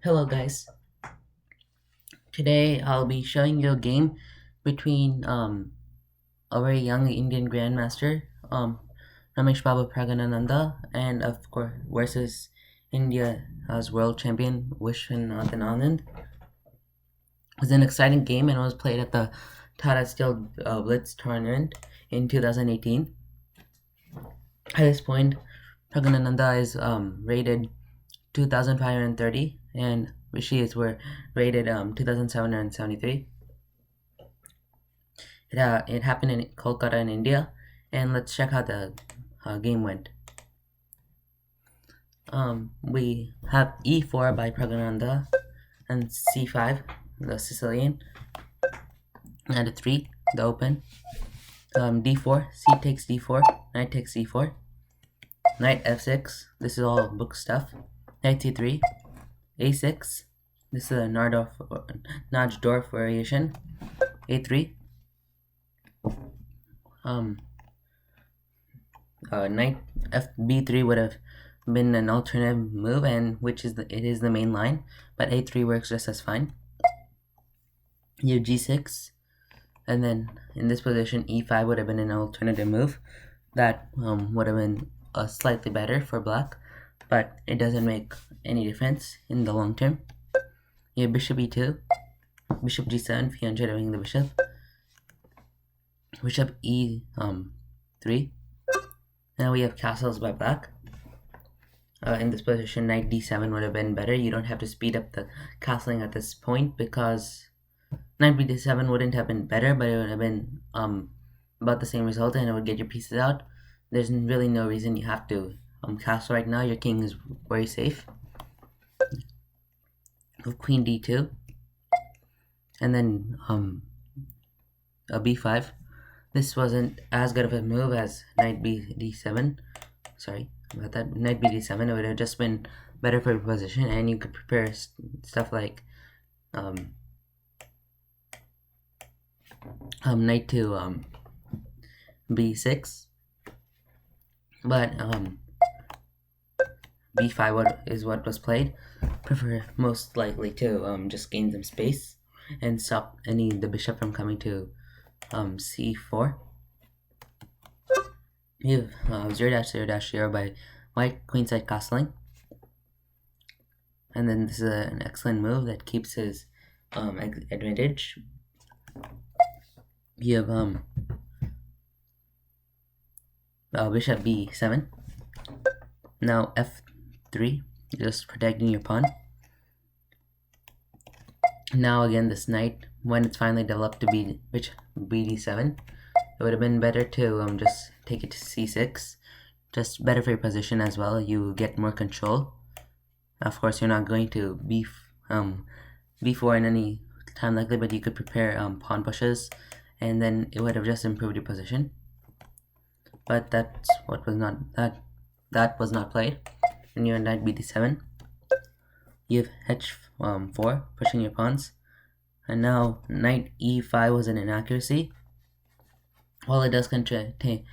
Hello guys. Today I'll be showing you a game between a very young Indian grandmaster Rameshbabu Pragguananda and of course versus India's world champion Vishwanathan Anand. It was an exciting game and it was played at the Tata Steel Blitz tournament in 2018. At this point, Pragguananda is rated 2,530 and Rishis were rated 2,773. It happened in Kolkata in India, and let's check how the game went. We have e4 by Pragguananda and c5, the Sicilian, and a 3, the open. D4, c takes d4, knight takes e4, knight f6, this is all book stuff, knight c3, a6, this is a Najdorf variation, a3, knight b3 would have been an alternative move, and it is the main line, but a3 works just as fine. You have g6, and then in this position e5 would have been an alternative move that would have been slightly better for black, but it doesn't make any difference in the long term. You have bishop e2, bishop g7, fianchetting the bishop, bishop e3. Now we have castles by black. In this position, knight d7 would have been better. You don't have to speed up the castling at this point because knight b7 wouldn't have been better, but it would have been about the same result, and it would get your pieces out. There's really no reason you have to castle right now. Your king is very safe. Queen d2, and then a b5. This wasn't as good of a move as knight d7. Sorry about that. Knight d7. It would have just been better for your position, and you could prepare stuff like knight to b6, but b5 is what was played. Prefer most likely to just gain some space and stop the bishop from coming to c4. You have 0-0-0 by white queenside castling, and then this is an excellent move that keeps his advantage. You have bishop b7. Now f3, just protecting your pawn. Now again, this knight, when it's finally developed to be bd7, it would have been better to just take it to c6, just better for your position as well. You get more control. Of course, you're not going to b4 in any time likely, but you could prepare pawn pushes, and then it would have just improved your position. But that was not played. And you have knight bd7. You have h4, pushing your pawns, and now knight e5 was an inaccuracy. While it does take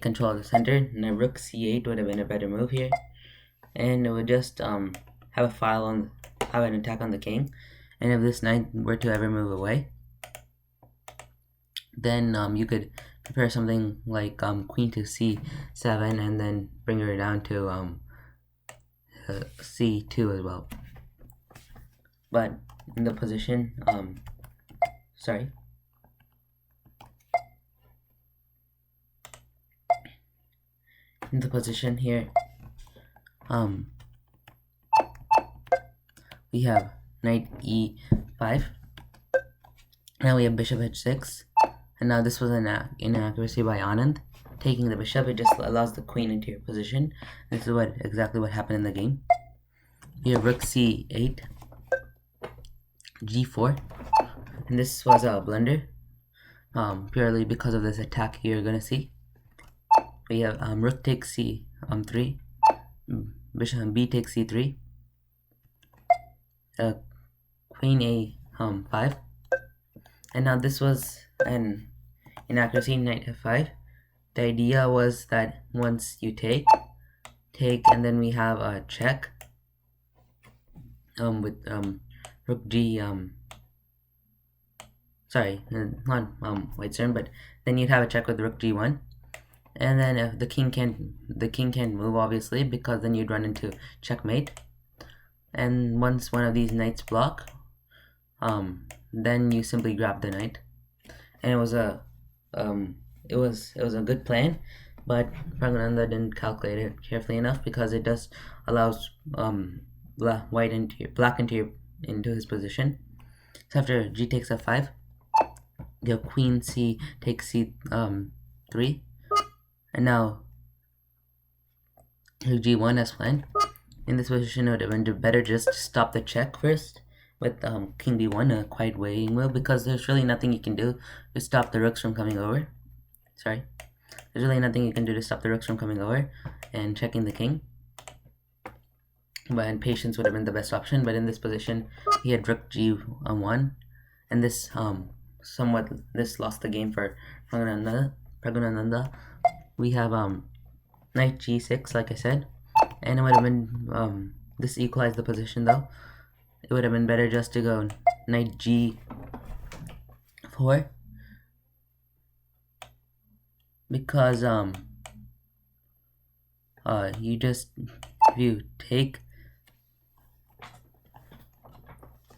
control of the center, now rook c8 would have been a better move here, and it would just have an attack on the king. And if this knight were to ever move away, then you could prepare something like queen to c7, and then bring her down to c2 as well. But in the position, in the position here, we have knight e5. Now we have bishop h6, and now this was an inaccuracy by Anand. Taking the bishop, it just allows the queen into your position. This is exactly what happened in the game. You have rook c8, g4, and this was a blunder, purely because of this attack you're gonna see. We have rook takes c3, bishop b takes c3, queen a5, and now this was an inaccuracy, knight f5. The idea was that once you take, and then we have a check, with rook G sorry, not white's turn, but then you'd have a check with rook G1, and then if the king can't move, obviously, because then you'd run into checkmate. And once one of these knights block, then you simply grab the knight, and it was a good plan, but Pragguananda didn't calculate it carefully enough, because it does allows black into his position. So after G takes f5, you have Queen C takes C3, and now G1 as planned. In this position, it would have been better just to stop the check first with King B1, a quiet waiting move, because there's really nothing you can do to stop the rooks from coming over. Sorry. There's really nothing you can do to stop the rooks from coming over and checking the king. And patience would have been the best option, but in this position, he had rook G1, and this this lost the game for Pragguananda. We have knight G6, like I said, and it would have been this equalized the position though. It would have been better just to go knight G4, because if you take,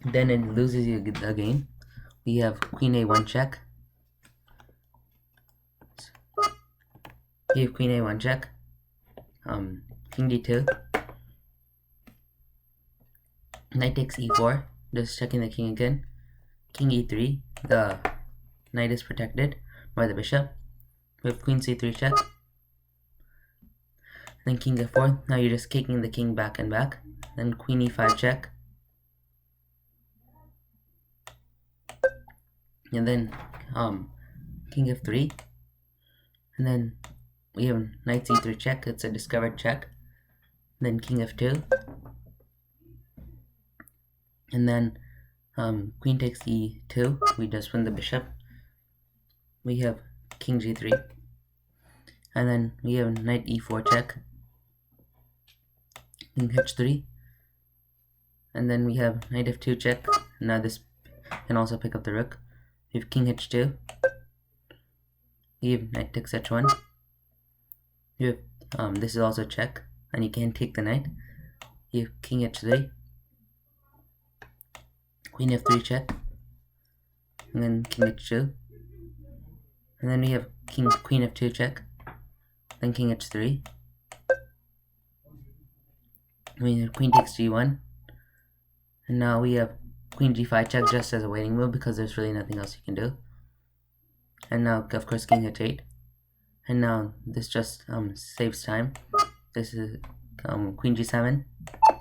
then it loses you the game. We have Queen A1 check. You have Queen A1 check. King D2. Knight takes E4. Just checking the king again. King E3. The knight is protected by the bishop. We have Queen C3 check. Then King F4. Now you're just kicking the king back and back. Then Queen E5 check. And then King F3. And then we have Knight C3 check. It's a discovered check. Then King F2. And then Queen takes E2. We just win the bishop. We have King G3. And then we have Knight E4 check. King H3. And then we have Knight F2 check. Now this can also pick up the rook. We have King H2. We have Knight takes H1. You have this is also check, and you can't take the knight. You have King H3. Queen F3 check. And then King H2. And then we have Queen F2 check. Then King H3. We have Queen takes G1. And now we have Queen G5 check just as a waiting move, because there's really nothing else you can do. And now, of course, King H8. And now this just saves time. This is Queen G7.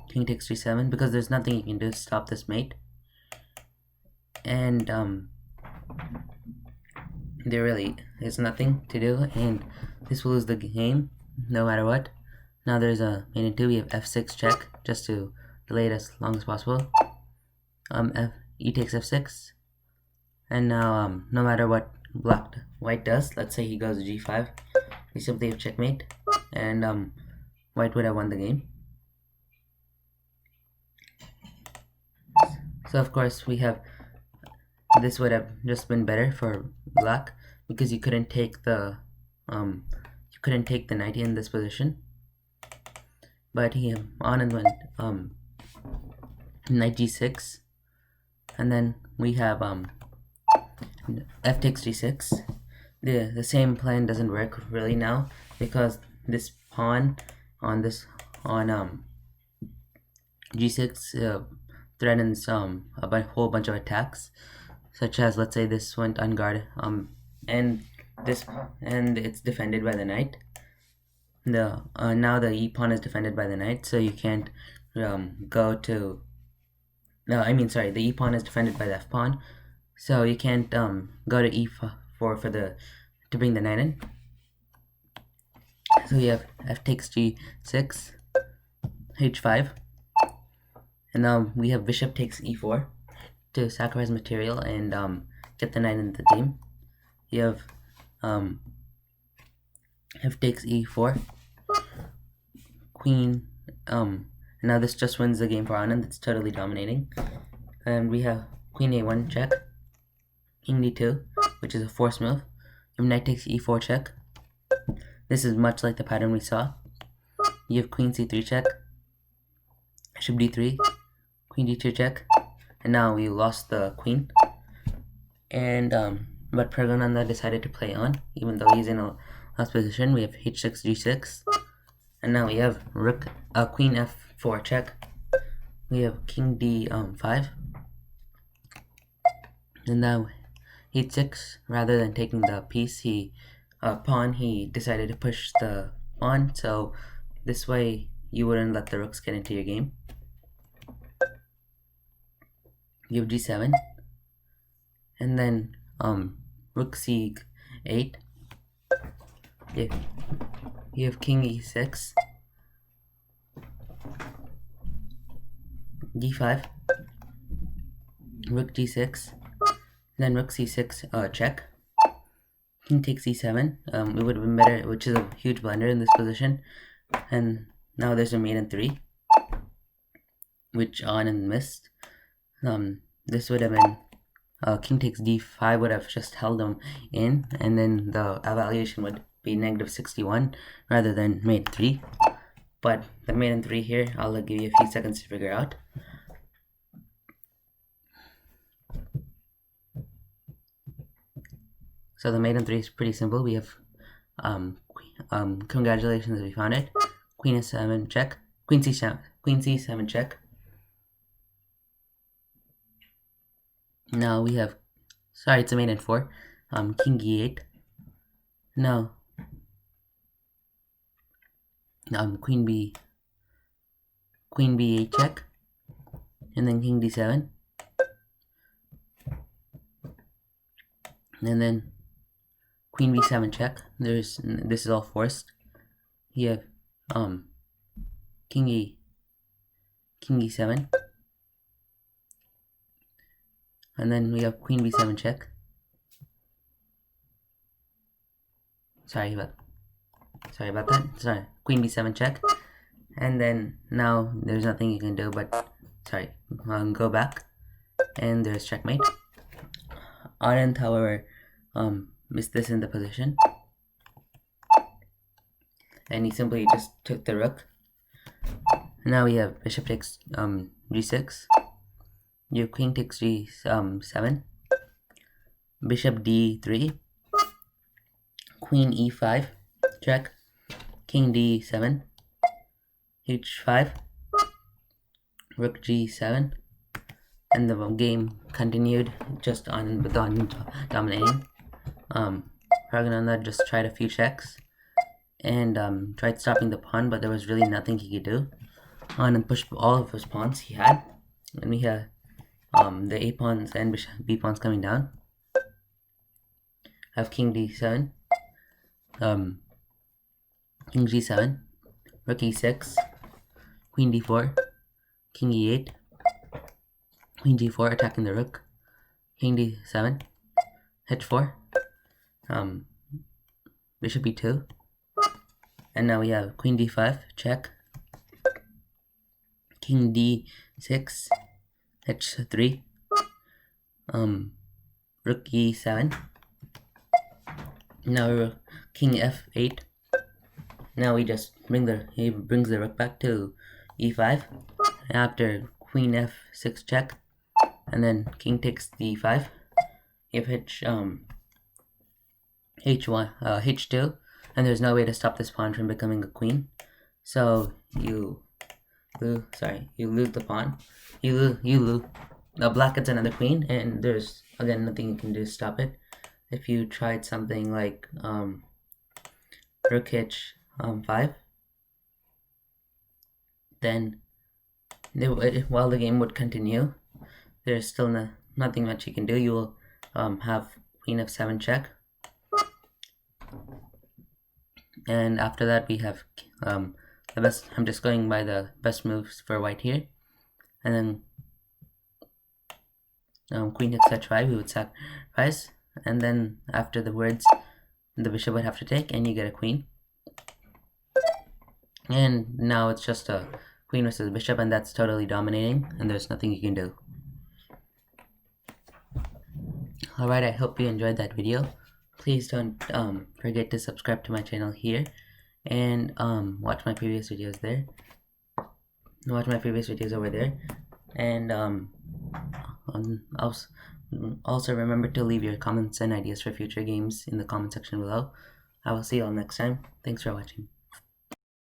King takes G7, because there's nothing you can do to stop this mate. And there really is nothing to do, and this will lose the game no matter what. Now there's a mate in 2. We have F6 check, just to delay it as long as possible. E takes F6, and now no matter what white does, let's say he goes G5, we simply have checkmate, and white would have won the game. So of course we have, this would have just been better for black, because you couldn't take the knight in this position. But Anand went knight G6, and then we have F takes G6. The same plan doesn't work really now, because this pawn on G6 threatens a whole bunch of attacks, such as, let's say this went unguarded, and it's defended by the knight. Now the E pawn is defended by the knight, so you can't go to. No, I mean sorry, the E pawn is defended by the F pawn, so you can't go to E4 to bring the knight in. So we have F takes G6, H5, and now we have bishop takes E4 to sacrifice material and get the knight into the game. You have F takes E4, Queen And now this just wins the game for Anand. It's totally dominating. And we have queen a1 check, king d2, which is a forced move. If knight takes e4 check. This is much like the pattern we saw. You have queen c3 check, bishop d3, queen d2 check, and now we lost the queen. And but Pragguananda decided to play on, even though he's in a lost position. We have h6 g6, and now we have rook queen f4 check. We have king d5, and now h6. Rather than taking the piece, pawn, he decided to push the pawn. So this way you wouldn't let the rooks get into your game. You have g7, and then rook c8. You have king e6, d5, rook g6, then rook c6 check. King takes e7. It would have been better, which is a huge blunder in this position. And now there's a mate in 3, which Anand missed. This would have been king takes d5 would have just held him in, and then the evaluation would be -61 rather than mate 3. But the mate in 3 here, I'll give you a few seconds to figure out. So the mate in 3 is pretty simple. We have congratulations, we found it. Queen s7 check, queen c7 check. Now we have, sorry, it's a mate in 4. King e8. Now queen b8 check, and then king d7, and then queen b7 check. This is all forced. You have king e7, and then we have queen b7 check. Sorry about that. Sorry, queen b7 check, and then now there's nothing you can do but go back, and there's checkmate. Anand, however, missed this in the position, and he simply just took the rook. Now we have bishop takes g6. You have queen takes g7, bishop d3, queen e5 check, king d7, h5, rook g7, and the game continued just on dominating. Pragguananda just tried a few checks and tried stopping the pawn, but there was really nothing he could do. Anand pushed all of his pawns he had, and we have the a pawns and b pawns coming down. I have king d7, king g7, rook e6, queen d4, king e8, queen g4 attacking the rook, king d7, h4, bishop e2, and now we have queen d5 check, king d6, h3, rook e7, now king f8. Now we just he brings the rook back to e5 after queen f6 check, and then king takes d5. You have h2, and there's no way to stop this pawn from becoming a queen. So you lose the pawn. You lose. Now black gets another queen, and there's again nothing you can do to stop it. If you tried something like rook h5, then while the game would continue, there's still nothing much you can do. You will have queen f7 check, and after that we have the best. I'm just going by the best moves for white here, and then queen takes h5, we would sacrifice, and then after the words, the bishop would have to take, and you get a queen. And now it's just a queen versus bishop, and that's totally dominating, and there's nothing you can do. Alright, I hope you enjoyed that video. Please don't forget to subscribe to my channel here, and watch my previous videos there. Watch my previous videos over there, and also remember to leave your comments and ideas for future games in the comment section below. I will see you all next time. Thanks for watching.